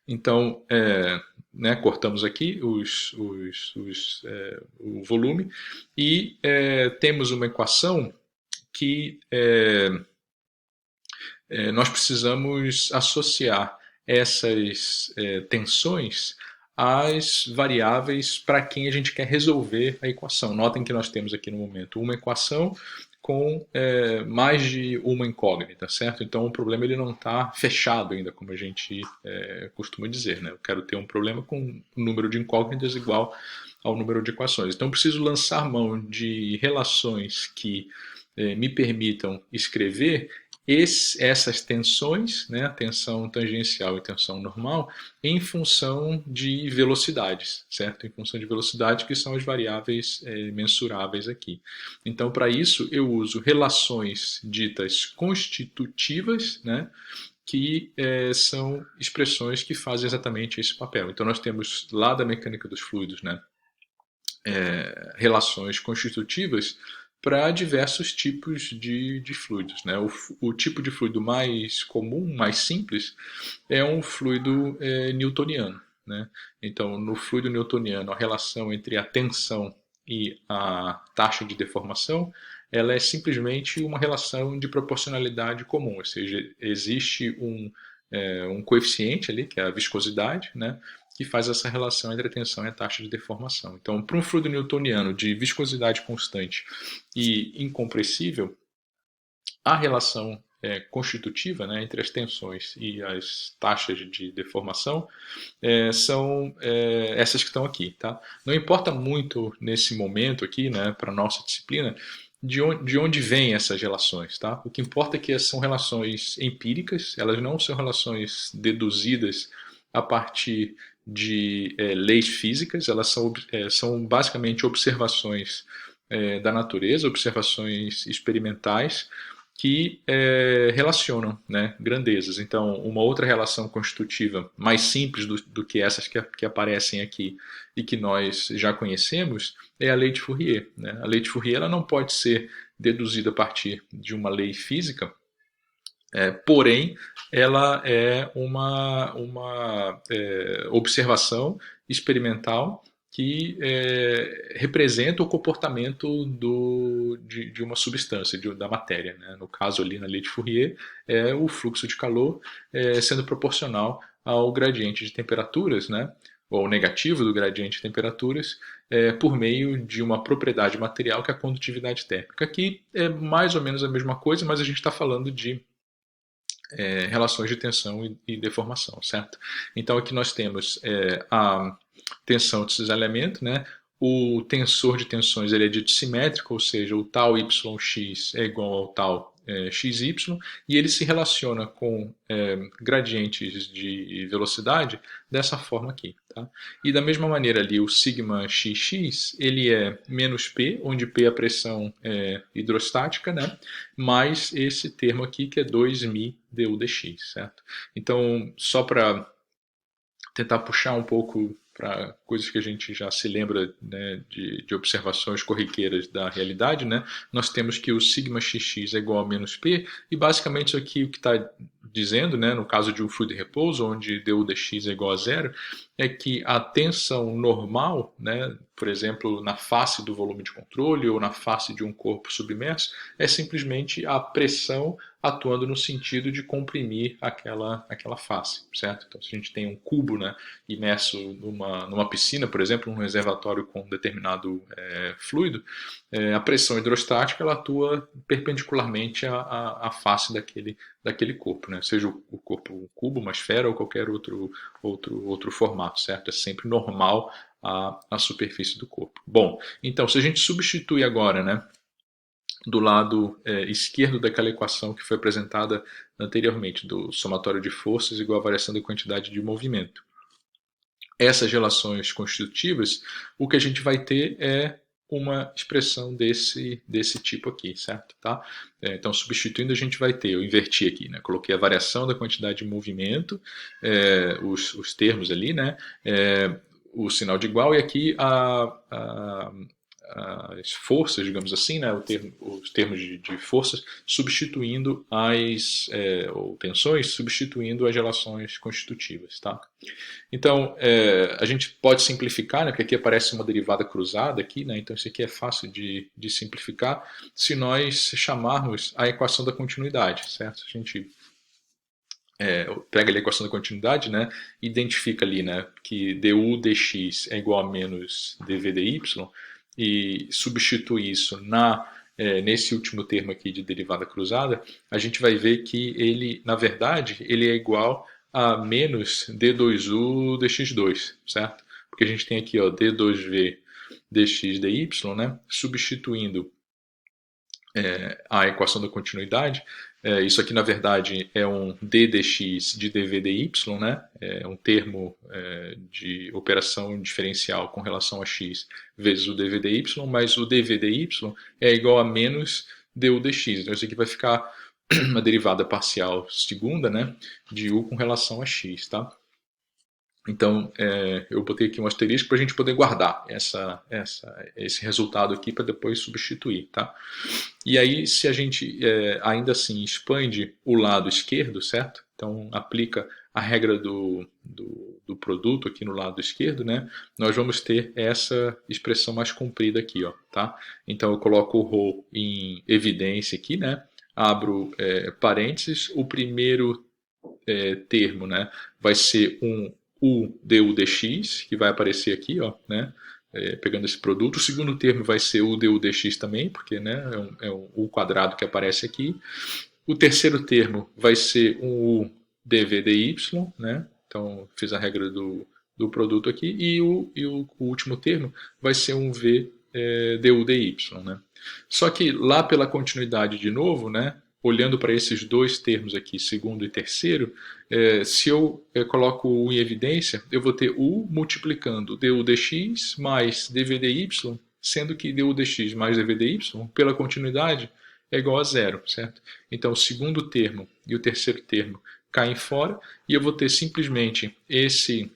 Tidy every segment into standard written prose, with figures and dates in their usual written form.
Então, né, cortamos aqui o volume e temos uma equação que nós precisamos associar essas tensões às variáveis para quem a gente quer resolver a equação. Notem que nós temos aqui no momento uma equação com mais de uma incógnita, certo? Então o problema ele não está fechado ainda, como a gente costuma dizer, né? Eu quero ter um problema com um número de incógnitas igual ao número de equações. Então eu preciso lançar mão de relações que me permitam escrever essas tensões, né, a tensão tangencial e tensão normal, em função de velocidades, certo? Em função de velocidade, que são as variáveis mensuráveis aqui. Então, para isso, eu uso relações ditas constitutivas, né, que são expressões que fazem exatamente esse papel. Então, nós temos lá da mecânica dos fluidos, né, relações constitutivas para diversos tipos de fluidos. Né? O tipo de fluido mais comum, mais simples, é um fluido newtoniano. Né? Então, no fluido newtoniano, a relação entre a tensão e a taxa de deformação ela é simplesmente uma relação de proporcionalidade comum, ou seja, existe um coeficiente ali, que é a viscosidade, né, que faz essa relação entre a tensão e a taxa de deformação. Então, para um fluido newtoniano de viscosidade constante e incompressível, a relação constitutiva, né, entre as tensões e as taxas de deformação são essas que estão aqui. Tá? Não importa muito nesse momento aqui, né, para a nossa disciplina, de onde vêm essas relações. Tá? O que importa é que são relações empíricas, elas não são relações deduzidas a partir de leis físicas, elas são basicamente observações da natureza, observações experimentais que relacionam, né, grandezas. Então, uma outra relação constitutiva mais simples do que essas que aparecem aqui e que nós já conhecemos é a lei de Fourier. Né? A lei de Fourier ela não pode ser deduzida a partir de uma lei física, porém, ela é uma observação experimental que representa o comportamento de uma substância, da matéria. Né? No caso ali na lei de Fourier, é o fluxo de calor sendo proporcional ao gradiente de temperaturas, né? Ou negativo do gradiente de temperaturas, por meio de uma propriedade material que é a condutividade térmica. Aqui é mais ou menos a mesma coisa, mas a gente está falando de relações de tensão e deformação, certo? Então aqui nós temos a tensão de cisalhamento, né? O tensor de tensões ele é dito simétrico, ou seja, o tal yx é igual ao tal xy, e ele se relaciona com gradientes de velocidade dessa forma aqui. Tá? E da mesma maneira ali o sigma xx ele é menos P, onde P é a pressão hidrostática, né? Mais esse termo aqui que é 2μ du dx, certo? Então, só para tentar puxar um pouco para coisas que a gente já se lembra, né, de observações corriqueiras da realidade, né, nós temos que o sigma xx é igual a menos P, e basicamente isso aqui o que está dizendo, né, no caso de um fluido de repouso, onde du dx é igual a zero, é que a tensão normal, né, por exemplo, na face do volume de controle ou na face de um corpo submerso, é simplesmente a pressão atuando no sentido de comprimir aquela face, certo? Então, se a gente tem um cubo, né, imerso numa piscina, por exemplo, num reservatório com um determinado fluido, a pressão hidrostática ela atua perpendicularmente à face daquele corpo, né? Seja o corpo um cubo, uma esfera ou qualquer outro formato, certo? É sempre normal a superfície do corpo. Bom, então se a gente substitui agora, né, do lado esquerdo daquela equação que foi apresentada anteriormente, do somatório de forças igual a variação da quantidade de movimento. Essas relações constitutivas, o que a gente vai ter é uma expressão desse tipo aqui, certo? Tá? Então, substituindo, a gente vai ter, eu inverti aqui, né? Coloquei a variação da quantidade de movimento, os termos ali, né? O sinal de igual, e aqui as forças, digamos assim, né, os termos de forças, substituindo ou tensões, substituindo as relações constitutivas. Tá? Então, a gente pode simplificar, né, porque aqui aparece uma derivada cruzada, aqui, né, então isso aqui é fácil de simplificar, se nós chamarmos a equação da continuidade, certo? A gente pega ali a equação da continuidade, né, identifica ali, né, que du dx é igual a menos dv dy, e substitui isso nesse último termo aqui de derivada cruzada, a gente vai ver que ele, na verdade, ele é igual a menos d2u dx2, certo? Porque a gente tem aqui, ó, d2v dx dy, né, substituindo a equação da continuidade. Isso aqui, na verdade, é um d dx de dv dy, né? É um termo de operação diferencial com relação a x vezes o dv dy, mas o dv dy é igual a menos du dx. Então, isso aqui vai ficar uma derivada parcial segunda, né, de u com relação a x. Tá? Então, eu botei aqui um asterisco para a gente poder guardar esse resultado aqui para depois substituir. Tá? E aí, se a gente ainda assim expande o lado esquerdo, certo? Então, aplica a regra do produto aqui no lado esquerdo, né? Nós vamos ter essa expressão mais comprida aqui, ó, tá? Então, eu coloco o ρ em evidência aqui, né? Abro parênteses. O primeiro termo, né, vai ser um u du dx, que vai aparecer aqui, ó, né? Pegando esse produto. O segundo termo vai ser o du dx também, porque, né, é um u quadrado que aparece aqui. O terceiro termo vai ser um u dv dy, né? Então, fiz a regra do produto aqui. E o último termo vai ser um v du dy, né? Só que lá pela continuidade de novo, né, olhando para esses dois termos aqui, segundo e terceiro, se eu coloco u em evidência, eu vou ter u multiplicando du dx mais dv dy, sendo que du dx mais dv dy, pela continuidade, é igual a zero, certo? Então, o segundo termo e o terceiro termo caem fora, e eu vou ter simplesmente esse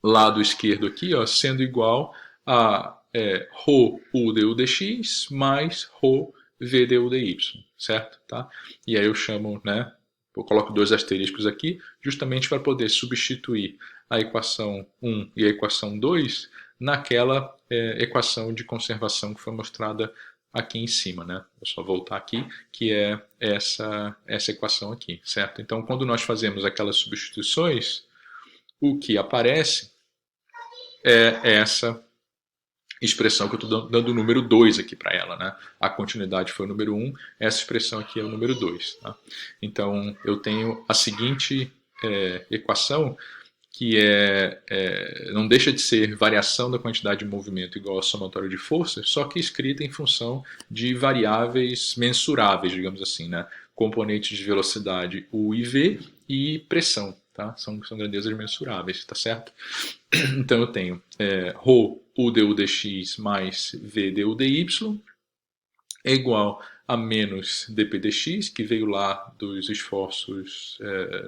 lado esquerdo aqui, ó, sendo igual a ρ u du dx mais ρ v du dy, certo? Tá? E aí eu chamo, né, eu coloco dois asteriscos aqui, justamente para poder substituir a equação 1 e a equação 2 naquela equação de conservação que foi mostrada aqui em cima, né? Vou só voltar aqui, que é essa equação aqui, certo? Então, quando nós fazemos aquelas substituições, o que aparece é essa expressão que eu estou dando o número 2 aqui para ela, né? A continuidade foi o número 1, essa expressão aqui é o número 2. Tá? Então, eu tenho a seguinte equação, que não deixa de ser variação da quantidade de movimento igual ao somatório de forças, só que escrita em função de variáveis mensuráveis, digamos assim, né? Componentes de velocidade U e V e pressão, tá? São grandezas mensuráveis, tá certo? Então eu tenho ρ u du dx mais v du dy é igual a menos dp dx, que veio lá dos esforços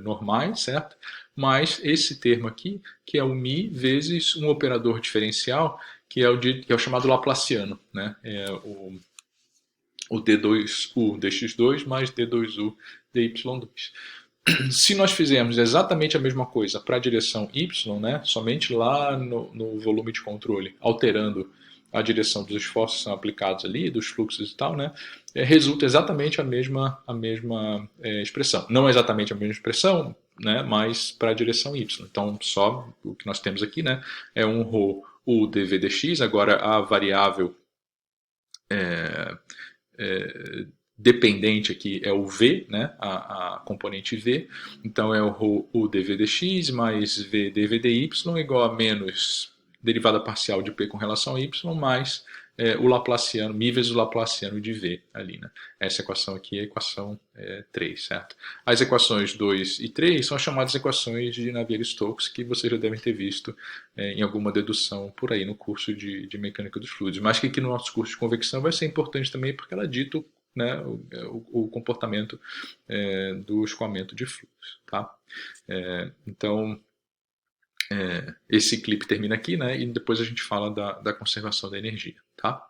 normais, certo? Mais esse termo aqui, que é o μ vezes um operador diferencial, que é o chamado Laplaciano, né? É o d2u dx2 mais d2u dy2. Se nós fizermos exatamente a mesma coisa para a direção y, né, somente lá no volume de controle, alterando a direção dos esforços que são aplicados ali, dos fluxos e tal, né, resulta exatamente a mesma expressão. Não exatamente a mesma expressão, né, mas para a direção y. Então, só o que nós temos aqui, né, é um ρ u dv dx, agora a variável dependente aqui é o V, né, a componente V, então é o dv dx mais v dv dy igual a menos derivada parcial de p com relação a y mais o Laplaciano, μ vezes o Laplaciano de V ali, né? Essa equação aqui é a equação 3, certo? As equações 2 e 3 são chamadas equações de Navier-Stokes, que vocês já devem ter visto em alguma dedução por aí no curso de mecânica dos fluidos, mas que aqui no nosso curso de convecção vai ser importante também porque ela dita né, o comportamento do escoamento de fluxo. Tá? Então, Esse clipe termina aqui, né? E depois a gente fala da conservação da energia, tá?